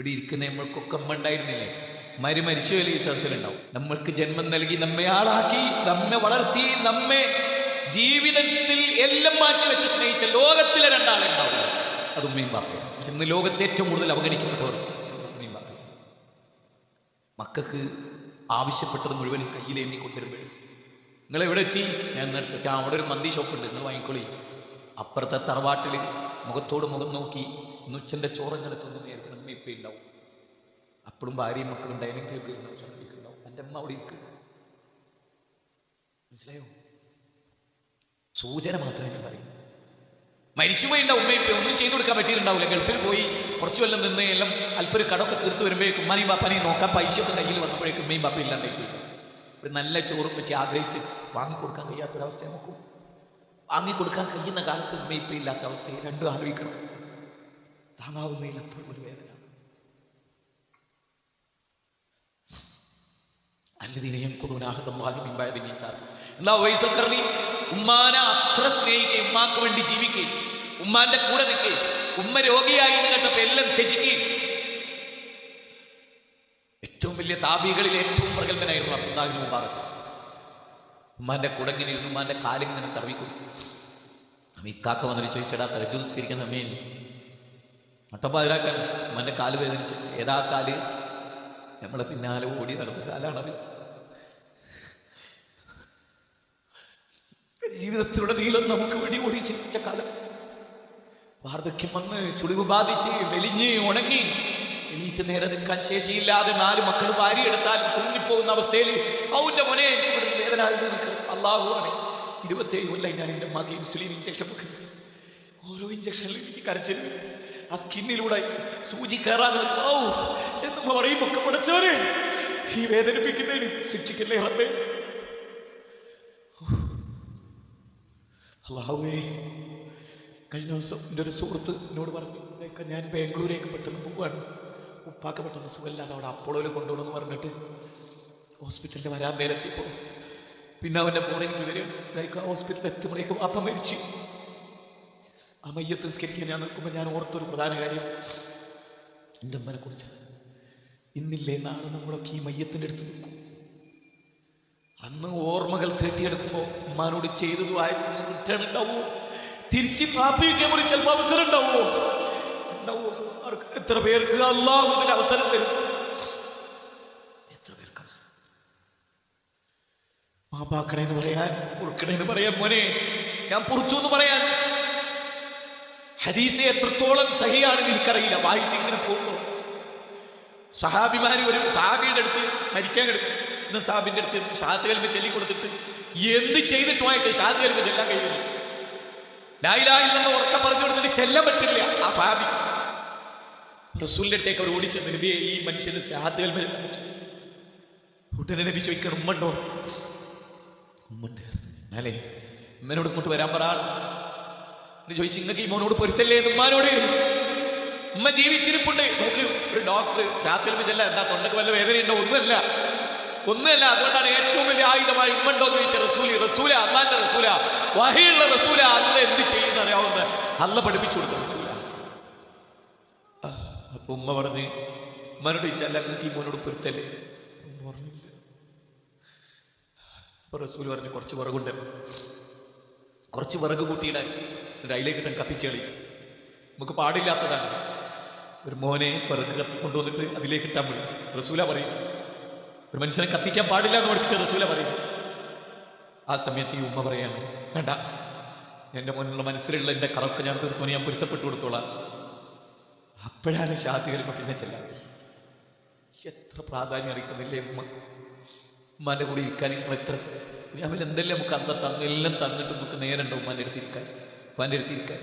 ഇവിടെ ഇരിക്കുന്ന നമ്മൾക്കൊക്കെ അമ്മ ഉണ്ടായിരുന്നില്ലേ? മരിച്ചു പോയാലും ഈ സദസ്സിലുണ്ടാവും. നമ്മൾക്ക് ജന്മം നൽകി, നമ്മെ ആളാക്കി, നമ്മെ വളർത്തി, നമ്മെ ജീവിതത്തിൽ എല്ലാം മാറ്റി വെച്ച് സ്നേഹിച്ച ലോകത്തിലെ രണ്ടാളെ ഉണ്ടാവും. അത് ഉമ്മയും ബാപ്പയും. പക്ഷെ ഇന്ന് ലോകത്തെ ഏറ്റവും കൂടുതൽ അവഗണിക്കപ്പെട്ടവർ ഉമ്മയും ബാപ്പയും. മക്കൾക്ക് ആവശ്യപ്പെട്ടത് മുഴുവനും കയ്യിലേന്തി കൊണ്ടുവരുമ്പോഴും നിങ്ങൾ എവിടെ എത്തി? ഞാൻ നേരത്തെ അവിടെ ഒരു മന്തി ഷോപ്പുണ്ട്, നിങ്ങൾ വാങ്ങിക്കൊള്ളി. അപ്പുറത്തെ തറവാട്ടിൽ മുഖത്തോട് മുഖം നോക്കി ഉച്ചൻ്റെ ചോറങ്ങനെ തിന്നുന്നതായിരിക്കും അമ്മ ഇപ്പം ഉണ്ടാവും. അപ്പോഴും ഭാര്യയും മക്കളും ഡൈനിങ് ടേബിളിൽ ഉണ്ടാവും. എൻ്റെ അമ്മ അവിടെ ഇരിക്കും. മനസ്സിലായോ? സൂചന മാത്രമേ ഞാൻ പറയും. മരിച്ചുപോയി ഉണ്ടാവും ഉമ്മ ഇപ്പം. ഒന്നും ചെയ്തു കൊടുക്കാൻ പറ്റിയിട്ടുണ്ടാവില്ല. ഗൾഫിൽ പോയി കുറച്ചു കൊല്ലം നിന്ന് എല്ലാം അല്പം ഒരു കടമൊക്കെ തീർത്ത് വരുമ്പോഴേക്കും ഉമ്മാനെയും ബാപ്പാനെയും നോക്കാൻ പൈസയൊക്കെ കയ്യിൽ വന്നപ്പോഴേക്കും ഉമ്മയും ബാപ്പയും ഇല്ലാണ്ടായി പോയി. ഒരു നല്ല ചോറും വെച്ച് ആഗ്രഹിച്ച് വാങ്ങിക്കൊടുക്കാൻ കഴിയാത്തൊരവസ്ഥ നമുക്കും. വാങ്ങിക്കൊടുക്കാൻ കഴിയുന്ന കാലത്ത് ഉമ്മ ഇപ്പം ഇല്ലാത്ത അവസ്ഥയെ രണ്ടും ആലോചിക്കണം. താങ്ങാവുന്നതിലപ്പുറം ഒരു വേദന. എന്താ വൈസൽ കർണി? ഉമ്മാനെ അത്ര സ്നേഹിക്കുകയും ഉമ്മാക്ക് വേണ്ടി ജീവിക്കുകയും ഉമ്മാന്റെ കൂടെ നിൽക്കുകയും ഉമ്മ രോഗിയായി എന്ന് കേട്ടപ്പോ എല്ലാം ത്യജിക്കുകയും. ഏറ്റവും വലിയ താബികളിൽ ഏറ്റവും പ്രഗത്ഭനായിരുന്നു അബ്ദുല്ലാഹ് ഇബ്നു മുബാറക്. ഉമ്മാന്റെ കൂടെ ഇങ്ങനെ ഇരുന്നു, ഉമ്മാന്റെ കാലിങ്ങനെ തറവിക്കൊടുക്കും. ഇക്കാക്ക വന്നിട്ട് ചോദിച്ചടാ, തഹജ്ജുദ് നിസ്കരിക്കുന്ന അമ്മയും നട്ടപ്പാതിരാക്കാൻ ഉമ്മാന്റെ കാല് വേദനിച്ചിട്ട്. ഏതാ കാല്? നമ്മളെ പിന്നാലെ ഓടി നടന്ന കാലാണത്. ജീവിതത്തിലൂടെ നീളം നമുക്ക് വേണ്ടി ഓടി ചിരിച്ച കാലം. വാർദ്ധക്യം വന്ന് ചുളിവ് ബാധിച്ച് വെലിഞ്ഞ് ഉണങ്ങി എണീറ്റ് നേരെ നിൽക്കാൻ ശേഷിയില്ലാതെ 4 മക്കൾ ഭാര്യയെടുത്താലും തൂങ്ങിപ്പോകുന്ന അവസ്ഥയിൽ അവന്റെ മോനെ എനിക്ക് ഇവിടുന്ന് വേദന നിൽക്കും. അള്ളാഹു ആണ്. 27 കൊല്ലം ഞാൻ എൻ്റെ അമ്മക്ക് ഇൻസുലിൻ ഇഞ്ചക്ഷൻ വെക്കുന്നത്. ഓരോ ഇഞ്ചക്ഷനിലും എനിക്ക് കരച്ചിൽ. ആ സ്കിന്നിലൂടെ സൂചി കയറാൻ എന്ന് പറയുമ്പോ പഠിച്ചവരെ ഈ വേദനിപ്പിക്കുന്നതിന് ശിക്ഷിക്കല്ലേ റബ്ബേ. അല്ലാഹുവേ, കഴിഞ്ഞ ദിവസം എൻ്റെ ഒരു സുഹൃത്ത് എന്നോട് പറഞ്ഞു, ഞാൻ ബാംഗ്ലൂരേക്ക് പെട്ടെന്ന് പോവുകയാണ്, ഉപ്പാക്ക് പെട്ടെന്ന് സുഖമില്ലാതെ അവിടെ അപ്പോളോയിൽ കൊണ്ടുപോകണമെന്ന് പറഞ്ഞിട്ട് ഹോസ്പിറ്റലിൽ വരാൻ നേരത്തിപ്പോൾ പിന്നെ അവൻ്റെ ഫോൺ എനിക്ക് വരും. ഹോസ്പിറ്റലിൽ എത്തുമ്പോഴേക്കും വാപ്പ മരിച്ചു. ആ മയ്യത്ത് നിസ്കരിക്കാൻ ഞാൻ നിൽക്കുമ്പോൾ ഞാൻ ഓർത്തൊരു പ്രധാന കാര്യം എൻ്റെ അമ്മനെ കുറിച്ച്. ഇന്നില്ലേ നാളെ നമ്മളൊക്കെ ഈ മയ്യത്തിൻ്റെ അടുത്ത് നിൽക്കും. അന്ന് ഓർമ്മകൾ തേട്ടിയെടുക്കുമ്പോൾ ഉമ്മാനോട് ചെയ്തതും ആയിരുന്നു റിട്ടേൺ ഉണ്ടാവുമോ? തിരിച്ച് പ്രാപിക്കാൻ കൂടി ചിലപ്പോൾ അവസരം ഉണ്ടാവുമോ? എത്ര പേർക്ക് അല്ലാഹു അതിന് അവസരം തരും? എത്ര പേർക്ക് അവസരം? മാപ്പാക്കണേന്ന് പറയാൻ, പൊറുക്കണേന്ന് പറയാൻ, മോനെ ഞാൻ പൊറുത്തു എന്ന് പറയാൻ. ഹദീസ് എത്രത്തോളം സഹിയാണെന്ന് എനിക്കറിയില്ല. വായിച്ച് ഇങ്ങനെ പോകുമ്പോൾ സഹാബിമാര് ഒരു സഹാബിയുടെ അടുത്ത് മരിക്കാൻ കിടക്കും. ഇന്ന് സാബിന്റെ അടുത്ത് ഷഹാദത്ത് കലിമ ചൊല്ലി കൊടുത്തിട്ട് എന്ത് ചെയ്തിട്ട് വായിക്ക് ഷഹാദത്ത് കലിമ ചെല്ലാൻ കഴിയില്ല. ലാ ഇലാഹ ഇല്ലല്ലാഹ് ഉറക്കം പറഞ്ഞു കൊടുത്തിട്ട് ചെല്ലാൻ പറ്റില്ല. ആ സഹാബി റസൂലിന്റെ അടുത്തേക്ക് അവർ ഓടിച്ചെന്ന്, നബിയെ ഈ മനുഷ്യന് ഷഹാദത്ത് കലിമ ചെല്ലാൻ പറ്റും. ഉടനെ നബി ചോദിക്കണം, ഉമ്മണ്ടോ? ഉമ്മണ്ട്. അല്ലേ, ഉമ്മനോട് ഇങ്ങോട്ട് വരാൻ പറ. ചോദിച്ചു, നിങ്ങൾക്ക് ഈ മോനോട് പൊരുത്തല്ലേ എന്ന് ഉമ്മാനോട്. ഉമ്മ ജീവിച്ചിരിപ്പുണ്ട്. നോക്ക്, ഒരു ഡോക്ടർ ഷഹാദത്ത് കലിമ ചെല്ലാൻ എന്താ തൊണ്ടക്ക് വല്ല വേദനയുണ്ടോ? ഒന്നുമല്ല. അതുകൊണ്ടാണ് ഏറ്റവും വലിയ ആയുധമായി ഉമ്മണ്ടോ എന്ന് ചോദിച്ച റസൂല അള്ളാന്റെ റസൂല, വഹിയുള്ള റസൂല. അല്ല എന്ത് ചെയ്യുന്ന അറിയാവുന്ന അല്ല പഠിപ്പിച്ചു കൊടുത്ത റസൂല. അപ്പൊ ഉമ്മ പറഞ്ഞ്, ഉമ്മനോട് ചോദിച്ചല്ല നിങ്ങൾക്ക് ഈ മോനോട് പൊരുത്തല്ലേ? പറഞ്ഞില്ല. അപ്പൊ റസൂൽ പറഞ്ഞു, കുറച്ച് വിറകുണ്ട്, കുറച്ച് വിറക് കൂട്ടിയിടാൻ, എന്നിട്ട് അതിലേക്ക് ഇട്ടാൻ കത്തിച്ചേളി. നമുക്ക് പാടില്ലാത്തതാണ്. ഒരു മോനെ വിറക് കൊണ്ടുവന്നിട്ട് അതിലേക്ക് ഇട്ടാൻ പോയി. റസൂല പറയും, ഒരു മനുഷ്യനെ കത്തിക്കാൻ പാടില്ല എന്ന് പഠിപ്പിച്ച റസൂല പറയും. ആ സമയത്ത് ഈ ഉമ്മ പറയാണ്, വേണ്ട, എൻ്റെ മുന്നിലുള്ള മനസ്സിലുള്ള എൻ്റെ കറക്ക് ഞാൻ തീർത്തു, ഞാൻ പൊരുത്തപ്പെട്ടു കൊടുത്തോളാം. അപ്പോഴാണ് ഷഹാദത്ത് കലിമ പിന്നെ ചെല്ലാൻ. എത്ര പ്രാധാന്യം അറിയിക്കുന്നില്ലേ ഉമ്മ? ഉമ്മാൻ്റെ കൂടെ ഇരിക്കാൻ നിങ്ങൾ എത്ര ഞാൻ എന്തെല്ലാം നമുക്ക് അന്ന് തന്നു, എല്ലാം തന്നിട്ട് നമുക്ക് നേരണ്ടോ ഉമ്മാൻ്റെ അടുത്തിരിക്കാൻ, ഉമ്മാൻ്റെ അടുത്തിരിക്കാൻ?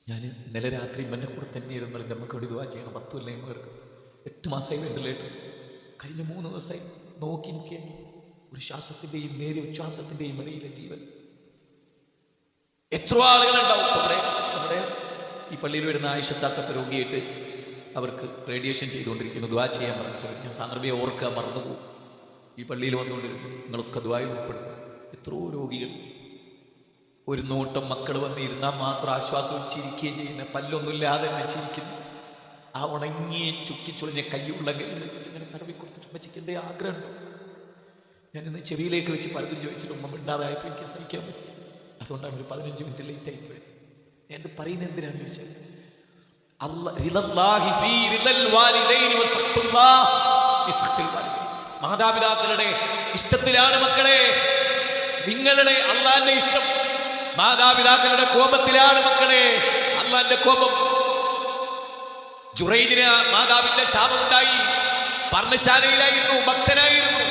ഞാൻ ഇന്നലെ രാത്രി ഉമ്മൻ്റെ കൂടെ തന്നെ ഇരുന്നാൽ നമുക്ക് ഒരു ദുആ ചെയ്യണം. 10 കൊല്ലം പേർക്ക് 8 മാസമായി വെന്റിലേറ്റർ. കഴിഞ്ഞ 3 ദിവസമായി നോക്കി നിൽക്കുക. ഒരു ശ്വാസത്തിൻ്റെയും നേരിയ ഉച്ഛ്വാസത്തിൻ്റെയും ഇടയിലെ ജീവൻ. എത്ര ആളുകളുണ്ടാവും നമ്മുടെ ഈ പള്ളിയിൽ വരുന്ന ആയിഷത്താത്ത രോഗിയായിട്ട് അവർക്ക് റേഡിയേഷൻ ചെയ്തുകൊണ്ടിരിക്കുന്നു. ദുആ ചെയ്യാൻ പറഞ്ഞിട്ട് ഞാൻ സാന്ദർഭ്യം ഓർക്കുക മറന്നുപോകും. ഈ പള്ളിയിൽ വന്നുകൊണ്ടിരിക്കും, നിങ്ങളൊക്കെ ദുആയിൽ ഉൾപ്പെടുന്നു. എത്രയോ രോഗികൾ ഒരു നോട്ടം മക്കൾ വന്ന് ഇരുന്നാൽ മാത്രം ആശ്വാസം ചിരിക്കുകയും ചെയ്യുന്ന, പല്ലൊന്നുമില്ലാതെ തന്നെ ചിരിക്കുന്നു. ആ ഉണങ്ങിയ ചുക്കിച്ചുളിഞ്ഞ കൈയുള്ള കയ്യിൽ വെച്ചിട്ട് ഇങ്ങനെ തടവി കൊടുത്തിട്ട് അമ്മച്ചിക്ക് എന്തേ ആഗ്രഹമുണ്ടോ? ഞാനിന്ന് ചെവിയിലേക്ക് വെച്ച് പലതും ചോദിച്ചിട്ട് ഉമ്മ മിണ്ടാതായപ്പോൾ എനിക്ക് സഹിക്കാൻ പറ്റി. അതുകൊണ്ടാണ് ഒരു 15 മിനിറ്റ് ലേറ്റ് ആയി പോയത്. ഞാൻ പറയുന്നത് എന്തിനാന്ന് ചോദിച്ചാൽ മാതാപിതാക്കളുടെ ഇഷ്ടത്തിലാണ് മക്കളെ നിങ്ങളുടെ അള്ളാന്റെ ഇഷ്ടം. മാതാപിതാക്കളുടെ കോപത്തിലാണ് മക്കളെ അള്ളാന്റെ കോപം. ജുറൈജിന് മാതാവിന്റെ ശാപമുണ്ടായി. പർണശാലയിലായിരുന്നു, ഭക്തനായിരുന്നു.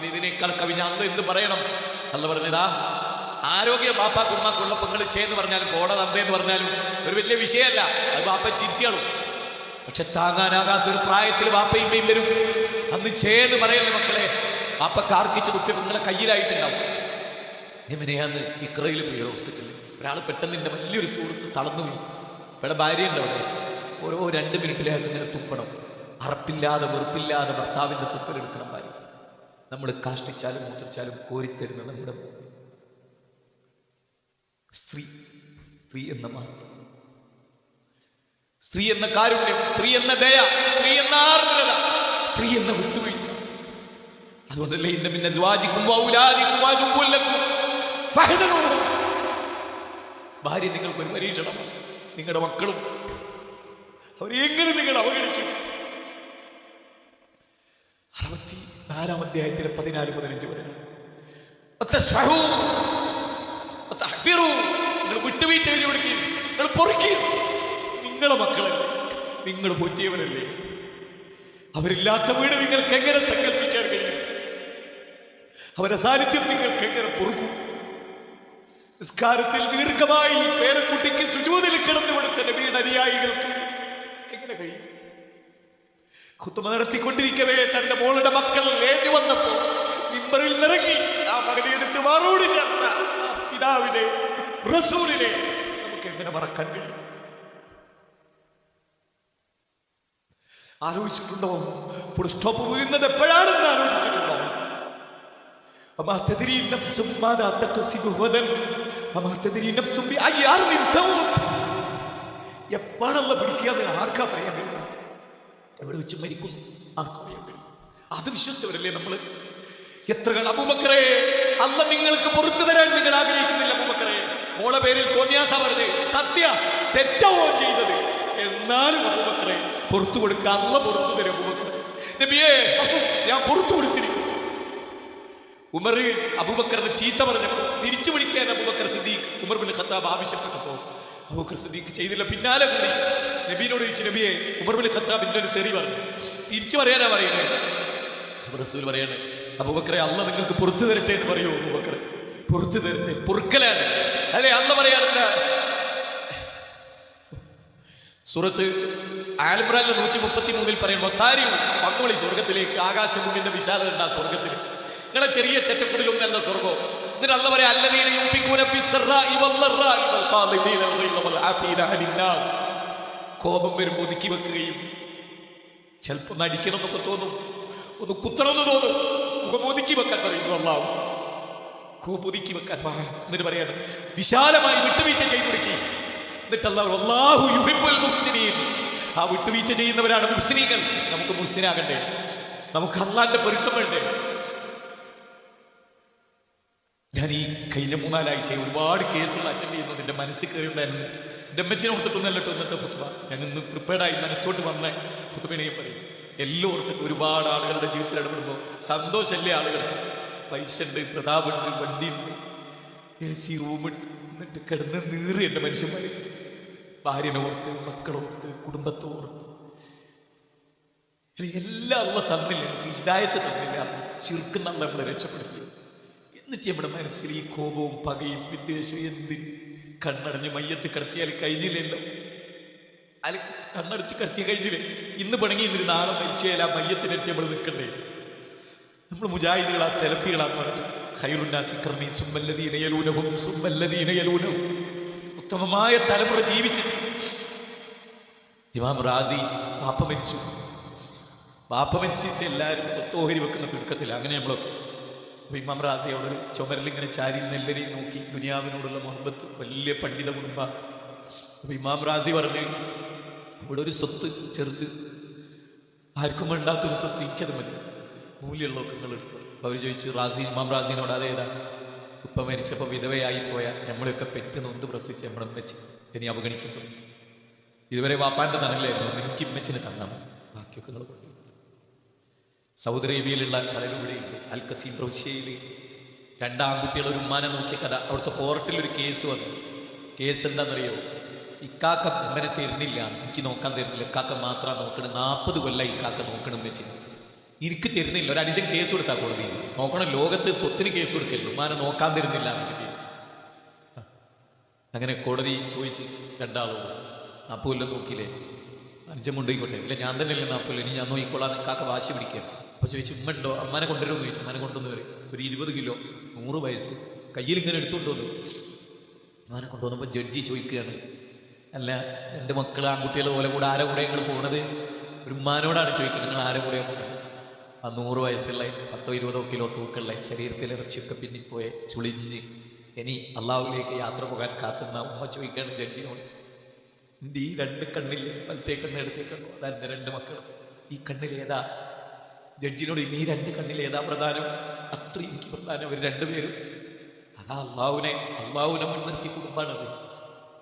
ഇതിനേക്കാൾ കവിഞ്ഞ അന്ന് എന്ത് പറയണം? അല്ല പറഞ്ഞതാ ആരോഗ്യ ബാപ്പാക്ക് ഉമ്മാക്കുള്ള പെങ്ങൾ ചേന്ന് പറഞ്ഞാലും കോട തന്തേന്ന് പറഞ്ഞാലും ഒരു വലിയ വിഷയമല്ല. അത് ബാപ്പ ചിരിച്ചാളും. പക്ഷെ താങ്ങാനാകാത്തൊരു പ്രായത്തിൽ ബാപ്പയും ഉമ്മയും വരും. അന്ന് ചേന്ന് പറയല്ലേ മക്കളെ. ബാപ്പക്ക് ആർക്കിച്ച് കുട്ടി പെങ്ങളെ കയ്യിലായിട്ടുണ്ടാവും. എങ്ങനെയാന്ന് ഇക്രയിൽ പോയി ഹോസ്പിറ്റലിൽ ഒരാൾ പെട്ടെന്ന് എൻ്റെ വലിയൊരു സുഹൃത്ത് തളർന്നു പോയി. ഇവിടെ ഭാര്യയുണ്ട് അവിടെ. ഓരോ 2 മിനിറ്റിലേക്ക് ഇങ്ങനെ തുപ്പണം. അറപ്പില്ലാതെ വെറുപ്പില്ലാതെ ഭർത്താവിൻ്റെ തുപ്പലെടുക്കണം ഭാര്യ. നമ്മൾ കാഷ്ടിച്ചാലും മൂത്രിച്ചാലും കോരിത്തരുന്നത് നമ്മുടെ സ്ത്രീ. സ്ത്രീ എന്ന മഹത്വം, സ്ത്രീ എന്ന കാരുണ്യം, സ്ത്രീ എന്ന ദയ, സ്ത്രീ എന്ന ആർദ്രത, സ്ത്രീ എന്ന വിട്ടുവീഴ്ച. അതുകൊണ്ടല്ലേ ഇന്ന പിന്നെ ഭാര്യ നിങ്ങൾക്കൊരു പരീക്ഷണമാണ്. നിങ്ങളുടെ മക്കളും അവരെ എങ്ങനെ നിങ്ങൾ അവഗണിക്കും? 64-ാം അധ്യായത്തിലെ 14-15 വരെ നിങ്ങൾ വിട്ടുവീഴ്ച ചെയ്ത് കൊടുക്കും, നിങ്ങൾ പൊറുക്കും. നിങ്ങളെ മക്കളല്ലേ, നിങ്ങൾ പോറ്റിയവരല്ലേ. അവരില്ലാത്ത വീട് നിങ്ങൾക്ക് എങ്ങനെ സങ്കല്പിക്കാൻ കഴിയും? അവരുടെ സാന്നിധ്യം നിങ്ങൾക്ക് എങ്ങനെ പൊറുക്കും? നിസ്കാരത്തിൽ ദീർഘമായി പേരക്കുട്ടിക്ക് സുജൂദിൽ കിടന്നുകൊടുത്ത നബിയുടെ അനുയായികൾക്ക് എങ്ങനെ കഴിയും? ഖുത്ബ നടത്തിക്കൊണ്ടിരിക്കവേ തന്റെ മോളുടെ മക്കൾ ഏഞ്ഞു വന്നപ്പോ മിമ്പറിൽ നിറങ്ങി ആ മകനെ എടുത്ത് മാറോടി ചേർത്ത പിതാവിനെ, റസൂലിനെ നമുക്ക് എങ്ങനെ മറക്കാൻ കഴിയും? ആലോചിച്ചിട്ടുണ്ടോ? ഫുൾ സ്റ്റോപ്പ് വീഴുന്നത് എപ്പോഴാണെന്ന് ആലോചിച്ചിട്ടുണ്ടോ? എപ്പോഴല്ല പിടിക്കാതെ ആർക്കാ പറയാൻ കഴിയും? എവിടെ വെച്ച് മരിക്കുന്നു ആർക്കാ പറയാൻ കഴിയും? അത് വിശ്വസിച്ചവരല്ലേ നമ്മള്. എത്ര അബൂബക്കറെ, അല്ല നിങ്ങൾക്ക് പുറത്തു തരാൻ നിങ്ങൾ ആഗ്രഹിക്കുന്നില്ല അബൂബക്കറെ. മോളെ പേരിൽ തോന്നിയാസ പറഞ്ഞ് സത്യ തെറ്റവോ ചെയ്തത്, എന്നാലും അബൂബക്കറെ പുറത്തു കൊടുക്കുക. അല്ല പുറത്തു തരും അബൂബക്കറെ. നബിയേ ഞാൻ പുറത്തു കൊടുത്തിരിക്കും. ഉമർ അബൂബക്കറിനെ ചീത്ത പറഞ്ഞപ്പോൾ തിരിച്ചു വിളിക്കാൻ Abu Bakr Siddiq Umar bin Khattab ആവശ്യപ്പെട്ടപ്പോൾ അബൂബക്കർ സിദ്ദീഖ് ചെയ്തില്ല. പിന്നാലെ കൂടി നബീനോട് ചോദിച്ചു, നബിയെ ഉമർ ബിൻ ഖത്താബിന്റെ ഒരു തെറി പറഞ്ഞു, തിരിച്ചു പറയാനാ പറയണേ. റസൂൽ പറയണേ, അബൂബക്കറെ അല്ല നിങ്ങൾക്ക് പുറത്തു തരട്ടെ എന്ന് പറയൂ. അബൂബക്കറെ പുറത്തു തരട്ടെ, പൊറുക്കലാണ് അല്ലെ അല്ല പറയാറില്ല. സൂറത്ത് ആൽ ഇംറാനിലെ 133 പറയുന്നു, വസാരിയു വന്നോളി സ്വർഗത്തിലേക്ക്. ആകാശഭൂമിന്റെ വിശാലത ഉണ്ടാ സ്വർഗത്തിൽ. നിങ്ങളെ ചെറിയ ചെറ്റക്കുടിലൊന്നല്ല സ്വർഗം. എന്നിട്ട് അല്ല പറയാ, അല്ലദീന യുൻഫിഖൂന ഫിസ്സറാഇ വല്ലറാഇ വൽഖാദിമീന അൽഗൈള വൽആഫീന അനിന്നാസ്. കോപം വരുമ്പോൾ ഒതുക്കി വെക്കുകയും ചിലപ്പോൾ നടിക്കണം എന്നൊക്കെ തോന്നും, ഒന്ന് കുത്തണമെന്ന് തോന്നും, മുഖം ഒതുക്കി വെക്കാൻ പറയുന്നു അല്ലാഹു. കോപം ഒതുക്കി വെക്കാൻ. എന്നിട്ട് പറയാണ് വിശാലമായി വിട്ടുവീഴ്ച ചെയ്തു കൊടുക്കി. എന്നിട്ട് അല്ലാഹു യുഹിബ്ബുൽ മുഹ്സിനീൻ. ആ വിട്ടുവീഴ്ച ചെയ്യുന്നവരാണ് മുഹ്സിനീകൾ. നമുക്ക് മുഹ്സിനാകണ്ടേ? നമുക്ക് അല്ലാഹുവിന്റെ പൊരുത്തം വേണ്ടേ? ഞാൻ ഈ കഴിഞ്ഞ 3-4 ആഴ്ച ഒരുപാട് കേസുകൾ അറ്റൻഡ് ചെയ്യുന്നത് എൻ്റെ മനസ്സിൽ കയറിയുണ്ടായിരുന്നു. എൻ്റെ അമ്മച്ചിനെ ഓർത്തിട്ടൊന്നല്ല കേട്ടോ ഇന്നത്തെ ഖുത്ബ. ഞാൻ ഇന്ന് പ്രിപ്പയർഡായി മനസ്സോട്ട് വന്ന ഖുത്ബിനെയും പറയും. എല്ലാം ഓർത്തിട്ട് ഒരുപാട് ആളുകളുടെ ജീവിതത്തിൽ ഇടപെടുമ്പോൾ സന്തോഷമല്ലേ ആളുകൾക്ക്? പൈസ ഉണ്ട്, പ്രതാപുണ്ട്, വണ്ടിയുണ്ട്, AC റൂമുണ്ട്. എന്നിട്ട് കിടന്ന് നീറി എൻ്റെ മനുഷ്യന്മാർ. ഭാര്യനെ ഓർത്ത്, മക്കളോർത്ത്, കുടുംബത്തോർത്ത് എല്ലാം അള്ള തന്നില്ല. നമുക്ക് ഹിദായത്ത് തന്നില്ല. ശിർക്ക് നമ്മളെ രക്ഷപ്പെടുത്തി. എന്നിട്ട് നമ്മുടെ മനസ്സിൽ ഈ കോപവും പകയും വിദ്വേഷവും എന്തിന്? കണ്ണടഞ്ഞ് മയ്യത്ത് കിടത്തിയാൽ കഴിഞ്ഞില്ലല്ലോ. അല്ല, കണ്ണടച്ച് കിടത്തി കഴിഞ്ഞില്ലേ? ഇന്ന് പണങ്ങി ഇന്നൊരു നാളെ മരിച്ചു ആ മയ്യത്തിനടുത്ത് നമ്മൾ നിൽക്കണ്ടേ? നമ്മൾ മുജാഹിദുകളാ, സെലഫികളാന്ന് പറഞ്ഞിട്ട് ഖൈറുന്നാസി ഖർനി സുമ്മല്ലദീന യലൂനഹും സുമ്മല്ലദീന യലൂനഹും. ഉത്തമമായ തലമുറ ജീവിച്ചിട്ട് ഇമാം റാസി വാപ്പ മരിച്ചിട്ട് എല്ലാവരും സ്വത്ത് ഓഹരി വെക്കുന്ന തിടുക്കത്തില്ല. അങ്ങനെ നമ്മളൊക്കെ. അപ്പൊ ഇമാം റാസി അവിടെ ഒരു ചുമരിലിങ്ങനെ ചാരി നെല്ലരി നോക്കി. ദുനിയാവിനോടുള്ള മുഹബത്ത്, വലിയ പണ്ഡിത കുടുംബ. അപ്പൊ ഇമാം റാസി പറഞ്ഞ്, ഇവിടെ ഒരു സ്വത്ത് ചെറുത്, ആർക്കും വേണ്ടാത്തൊരു സ്വത്ത്, എനിക്കത് മതി, മൂല്യമുള്ളതൊക്കെ നിങ്ങൾ എടുത്തു. അപ്പൊ അവർ ചോദിച്ചു ഇമാം റാസിനോട്, അതേതാ? ഉപ്പ മരിച്ചപ്പോൾ വിധവയായി പോയ നമ്മളെയൊക്കെ പെറ്റ് നൊന്ത് പ്രസവിച്ച് നമ്മളെ വെച്ച് ഇനി അവഗണിക്കപ്പെടും. ഇതുവരെ വാപ്പാന്റെ തണലായിരുന്നു, എനിക്ക് ഇമ്മച്ചിന് തന്നാണ്, ബാക്കിയൊക്കെ നിങ്ങൾ കൊണ്ടു. സൗദി അറേബ്യയിലുള്ള പലരും ഇവിടെയുണ്ട്. അൽ കസീം പ്രവിശ്യയിൽ 2 ആൺകുട്ടികൾ ഒരു ഉമ്മാനെ നോക്കിയ കഥ. അവിടുത്തെ കോർട്ടിലൊരു കേസ് വന്നു. കേസ് എന്താണെന്നറിയോ? ഇക്കാക്ക ഉമ്മനെ തരുന്നില്ല, എനിക്ക് നോക്കാൻ തരുന്നില്ല, ഇക്കാക്ക മാത്രം നോക്കണം. 40 കൊല്ലം ഇക്കാക്ക നോക്കണം വെച്ച് എനിക്ക് തരുന്നില്ല. ഒരു അനുജൻ കേസ് കൊടുത്താൽ കോടതിയിൽ നോക്കണം. ലോകത്ത് സ്വത്തിന് കേസ് കൊടുക്കല്ലോ, ഉമ്മാനെ നോക്കാൻ തരുന്നില്ല എന്നിട്ട് കേസ്. അങ്ങനെ കോടതി ചോദിച്ച് 2 ആളോട്, 40 കൊല്ലം നോക്കിയില്ലേ? അനുജൻ കൊണ്ടുപോയിക്കോട്ടെ. ഇല്ല, ഞാൻ തന്നെ അല്ലേ 40 കൊല്ലം, ഇനി ഞാൻ നോക്കിക്കോളാം. ഇക്കാക്ക വാശി പിടിക്കുക. അപ്പോൾ ചോദിച്ചു, ഉമ്മ ഉണ്ടോ? അമ്മാനെ കൊണ്ടുവരുമെന്ന് ചോദിച്ചു. അമ്മാനെ കൊണ്ടുവന്ന് വരും. ഒരു 20 കിലോ 100 വയസ്സ് കയ്യിൽ ഇങ്ങനെ എടുത്തുകൊണ്ട് വന്നു. അമ്മാനെ കൊണ്ടുവന്നപ്പോൾ ജഡ്ജി ചോദിക്കുകയാണ്, അല്ല 2 മക്കൾ ആൺകുട്ടികൾ പോലെ കൂടെ ആരെ കൂടെ ഞങ്ങൾ പോകുന്നത്? ഒരു ഉമ്മാനോടാണ് ചോദിക്കുന്നത്, നിങ്ങൾ ആരെ കൂടെയാണ് പോകുന്നത്? ആ 100 വയസ്സുള്ള 10-20 കിലോ തൂക്കുള്ള ശരീരത്തിലെ ഇറച്ചിയൊക്കെ പിന്നിപ്പോയെ ചുളിഞ്ഞ് ഇനി അള്ളാഹുവിലേക്ക് യാത്ര പോകാൻ കാത്തുന്ന ഉമ്മ ചോദിക്കുകയാണ് ജഡ്ജിനോട്, എൻ്റെ ഈ 2 കണ്ണില്ലേ, വലത്തേ കണ്ണ് ഇടത്തേ കണ്ണു, അതെൻ്റെ 2 മക്കൾ, ഈ കണ്ണിലേതാ? ജഡ്ജിനോട്, ഇനി ഈ 2 കണ്ണിലേതാ പ്രധാനം? അത്രയും എനിക്ക് പ്രധാനം അവർ 2 പേരും. അതാ അള്ളാഹുവിനെ മുൻനിർത്തി കുടുംബാണത്.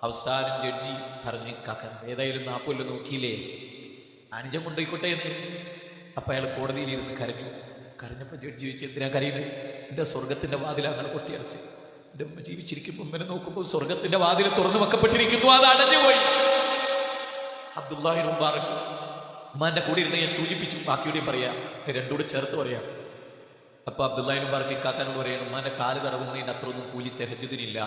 അവസാനം ജഡ്ജി പറഞ്ഞ്, കാക്കാൻ ഏതായാലും 40 കൊല്ലം നോക്കിയില്ലേ, അനുജം കൊണ്ടുപോയിക്കോട്ടെ എന്ന്. അപ്പം അയാൾ കോടതിയിലിരുന്ന് കരഞ്ഞപ്പോൾ ജഡ്ജി ചോദിച്ചു, എന്തിനാ കരയുന്നത്? എൻ്റെ സ്വർഗത്തിൻ്റെ വാതിൽ അങ്ങനെ പൊട്ടിയടച്ച്, എൻ്റെ ഉമ്മ ജീവിച്ചിരിക്കുമ്പോൾ ഉമ്മനെ നോക്കുമ്പോൾ സ്വർഗത്തിൻ്റെ വാതിൽ തുറന്നു വെക്കപ്പെട്ടിരിക്കുന്നു, അത് അടഞ്ഞുപോയി. അബ്ദുല്ലാഹി മുബാറക് ഉമ്മാൻ്റെ കൂടെ ഇരുന്ന് ഞാൻ സൂചിപ്പിച്ചു, ബാക്കിയോടെയും പറയാം, 2 കൂടെ ചേർത്ത് പറയാം. അപ്പോൾ അബ്ദുല്ലാഹി മുബാറക് കാക്കാനോട് പറയണം, ഉമ്മാൻ്റെ കാല് തടവുന്നതിന് അത്രയൊന്നും കൂലി തഹജ്ജുദിനില്ല,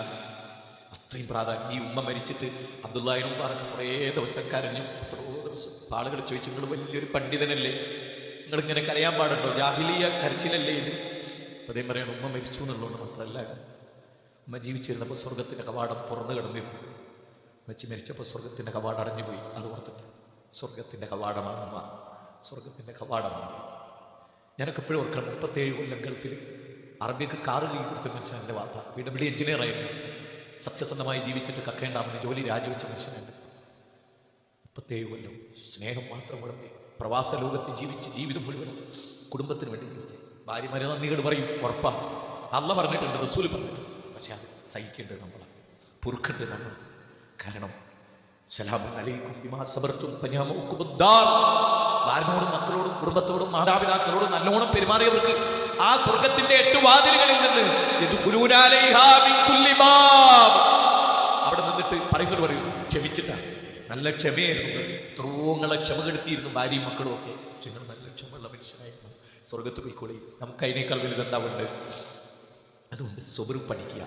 അത്രയും പ്രാധാന്യം. ഈ ഉമ്മ മരിച്ചിട്ട് അബ്ദുല്ലാഹി മുബാറക് കുറേ ദിവസം കരഞ്ഞു. എത്രയോ ദിവസം ആളുകൾ ചോദിച്ചു, നിങ്ങൾ വലിയൊരു പണ്ഡിതനല്ലേ, നിങ്ങളിങ്ങനെ കരയാൻ പാടുണ്ടോ? ജാഹിലിയ കരച്ചിലല്ലേ ഇത്? അപ്പം അദ്ദേഹം പറയണം, ഉമ്മ മരിച്ചു എന്നുള്ളതുകൊണ്ട് മാത്രമല്ല, ഉമ്മ ജീവിച്ചിരുന്നപ്പോൾ സ്വർഗത്തിൻ്റെ കവാടം തുറന്നു കിടന്നിരുന്നു, മച്ചി മരിച്ചപ്പോൾ സ്വർഗത്തിൻ്റെ കവാടം അടഞ്ഞുപോയി. അത് ഓർത്തിട്ട് സ്വർഗത്തിൻ്റെ കവാടമാണ് ഉമ്മ, സ്വർഗത്തിൻ്റെ കവാടമാണ്. ഞാനൊക്കെ എപ്പോഴും ഓർക്കണം, 37 കൊല്ലം ഗൾഫിൽ അറബിക്ക് കാറ് കൈ കൊടുത്ത മനുഷ്യൻ എൻ്റെ വാപ്പ. PW എഞ്ചിനീയർ ആയിരുന്നു. സത്യസന്ധമായി ജീവിച്ചിട്ട് കക്കേണ്ടാവുന്ന ജോലി രാജിവെച്ച മനുഷ്യനുണ്ട്. 37 കൊല്ലം സ്നേഹം മാത്രം വിളമ്പി പ്രവാസ ലോകത്ത് ജീവിച്ച് ജീവിതം മുഴുവനും കുടുംബത്തിന് വേണ്ടി ജീവിച്ച് ഭാര്യമാരെ നന്ദികൾ പറയും, ഉറപ്പാണ്. അള്ള പറഞ്ഞിട്ടുണ്ട്, റസൂൽ പറഞ്ഞിട്ടുണ്ട്. പക്ഷെ അത് സഹിക്കേണ്ടത് നമ്മളാണ്, പൊറുക്കേണ്ടത് നമ്മൾ. കാരണം ഭാര്യനോടും മക്കളോടും കുടുംബത്തോടും മാതാപിതാക്കളോടും നല്ലോണം പെരുമാറിയവർക്ക് ആ സ്വർഗത്തിന്റെ 8 വാതിലുകളിൽ നിന്ന് അവിടെ നിന്നിട്ട് പറയുന്നത് പറയും, ക്ഷമിച്ചിട്ടാ. നല്ല ക്ഷമയായിരുന്നു, എത്രയോങ്ങളെ ക്ഷമ കെടുത്തിയിരുന്നു ഭാര്യയും മക്കളും ഒക്കെ. പക്ഷെ നിങ്ങൾ നല്ല ക്ഷമയുള്ള മനുഷ്യനായിരുന്നു, സ്വർഗത്ത് പോയിക്കോളി. നമുക്ക് അതിനേക്കാൾ വലുതെന്താവുണ്ട്? അതുകൊണ്ട് സ്വബർ പഠിക്കുക.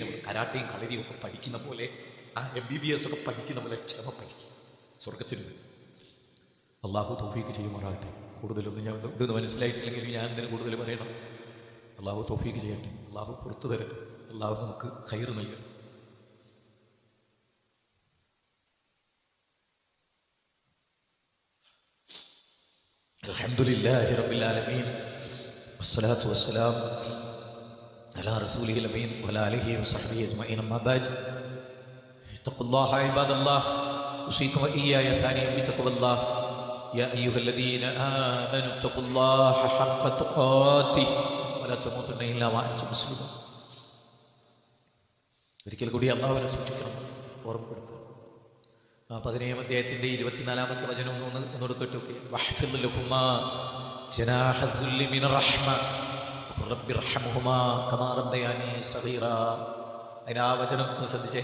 നമ്മൾ കരാട്ടയും കളരിയും ഒക്കെ പഠിക്കുന്ന പോലെ, ആ MBBS ഒക്കെ പഠിക്കുന്ന പോലെ ക്ഷമ പഠിക്കുക. സ്വർഗത്തിൽ അള്ളാഹു തൗഫീക്ക് ചെയ്യുമാറാകട്ടെ. കൂടുതലൊന്നും ഞാൻ ഇതൊന്നും മനസ്സിലായിട്ടില്ലെങ്കിൽ ഞാൻ എന്തിനു കൂടുതൽ പറയണം? അള്ളാഹു തൗഫീക്ക് ചെയ്യട്ടെ, അള്ളാഹു പുറത്തു തരട്ടെ, അള്ളാഹു നമുക്ക് ഖൈർ നൽകട്ടെ. അൽഹംദുലില്ലാഹി റബ്ബിൽ ആലമീൻ വസ്സലാത്തു വസ്സലാം അലാ റസൂലിഹിൽ അമീൻ വഅലാ ആലിഹി വസഹ്ബിഹി അജ്മഈൻ. അമ്മാ ബഅദ്. ഇത്തഖുല്ലാഹ ഇബാദല്ലാഹ് ഉസീകും വഇയ്യായ സാനിയൻ ബിതഖ്വല്ലാഹ്. യാ അയ്യുഹല്ലദീന ആമനു ഇത്തഖുല്ലാഹ ഹഖ്ക തുഖാതിഹി വലാ തമൂതുന്ന ഇല്ലാ വഅൻതും മുസ്ലിമൂൻ. ഒരിക്കൽ കൂടി അല്ലാഹുവിനെ സൂക്ഷിക്കണം, ഓർമ്മപ്പെടുത്തുക. 17-ാം അധ്യായത്തിൻ്റെ 24-ാമത്തെ വചനം ഒന്നുകൂടെ കേട്ടോക്കെ. വഹ്ഫിദ് ലഹുമാ ജനാഹ ദുല്ലി മിനർ റഹ്മ റബ്ബി റഹ്മഹുമാ കമാ റബ്ബയാനി സഗീറാ. അതിന് ആ വചനം ഒന്ന് ശ്രദ്ധിച്ചേ.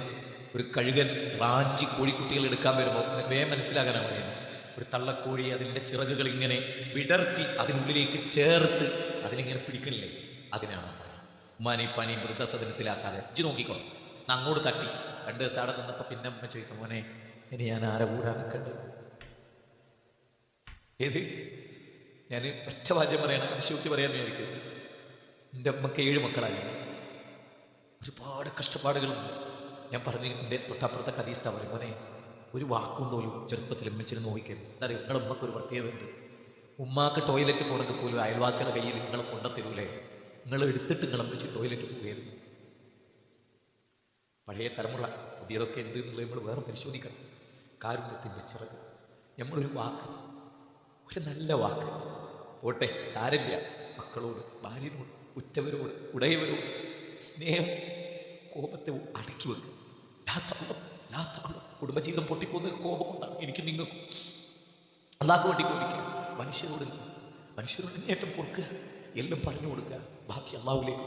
ഒരു കഴുകൻ റാഞ്ചി കോഴിക്കുട്ടികൾ എടുക്കാൻ വരുമ്പോൾ വേഗം മനസ്സിലാകാനാണ് പറയുന്നത്. ഒരു തള്ളക്കോഴി അതിൻ്റെ ചിറകുകൾ ഇങ്ങനെ വിടർത്തി അതിനുള്ളിലേക്ക് ചേർത്ത് അതിനിങ്ങനെ പിടിക്കണില്ലേ, അതിനാണ് ഉമ്മാനെയും പാനെയും വൃദ്ധസദനത്തിലാക്കാതെ ഇജ്ജ് നോക്കിക്കോ. അങ്ങോട്ട് തട്ടി 2 ദിവസം അവിടെ നിന്നപ്പോൾ പിന്നെ അമ്മ ചോദിക്കും, മോനെ ഇനി ഞാൻ ആരെ കൂടാ നിൽക്കേണ്ടത്? ഏത് ഞാൻ ഒറ്റ വാചകം പറയണം, അതിശോക്തി പറയാൻ വിചാരിക്കും. എൻ്റെ അമ്മക്ക് 7 മക്കളായിരുന്നു. ഒരുപാട് കഷ്ടപ്പാടുകളുണ്ട്. ഞാൻ പറഞ്ഞു, എൻ്റെ തൊട്ടപ്പുറത്തെ കദീസ്ത പറയും, മോനെ ഒരു വാക്കും പോലും ചെറുപ്പത്തിൽ ഉമ്മച്ചിന് നോക്കിക്കരുത്. എന്താ പറയുക, നിങ്ങളുടെ ഉമ്മക്ക് ഒരു പ്രത്യേകതയുണ്ട്. ഉമ്മാക്ക് ടോയ്ലറ്റ് പോകണമെങ്കിൽ പോലും അയൽവാസികളുടെ കയ്യിൽ നിങ്ങളെ കൊണ്ടുത്തരൂലേ, നിങ്ങൾ എടുത്തിട്ട് നിങ്ങളെ വെച്ച് ടോയ്ലറ്റ് പോവുകയായിരുന്നു. പഴയ തലമുറ. പുതിയതൊക്കെ എന്ത് എന്നുള്ളത് നമ്മൾ വേറെ പരിശോധിക്കണം. കാരുണ്യത്തിൻ്റെ ചിറക്. നമ്മളൊരു വാക്ക്, ഒരു നല്ല വാക്ക് പോട്ടെ, സാരമില്ല. മക്കളോട്, ഭാര്യനോട്, ഉറ്റവരോട്, ഉടയവരോട് സ്നേഹം, കോപത്തെ അടക്കി വെക്കും. കുടുംബജീവിതം പൊട്ടിപ്പോകുന്ന കോപം കൊണ്ടാണ്. എനിക്ക് നിങ്ങൾക്കും അല്ലാത്ത വേണ്ടി കോപിക്കുക. മനുഷ്യരോട് ഏറ്റവും പൊറുക്കുക, എല്ലാം പറഞ്ഞു കൊടുക്കുക. ബാക്കി അള്ളാഹുവിലേക്ക്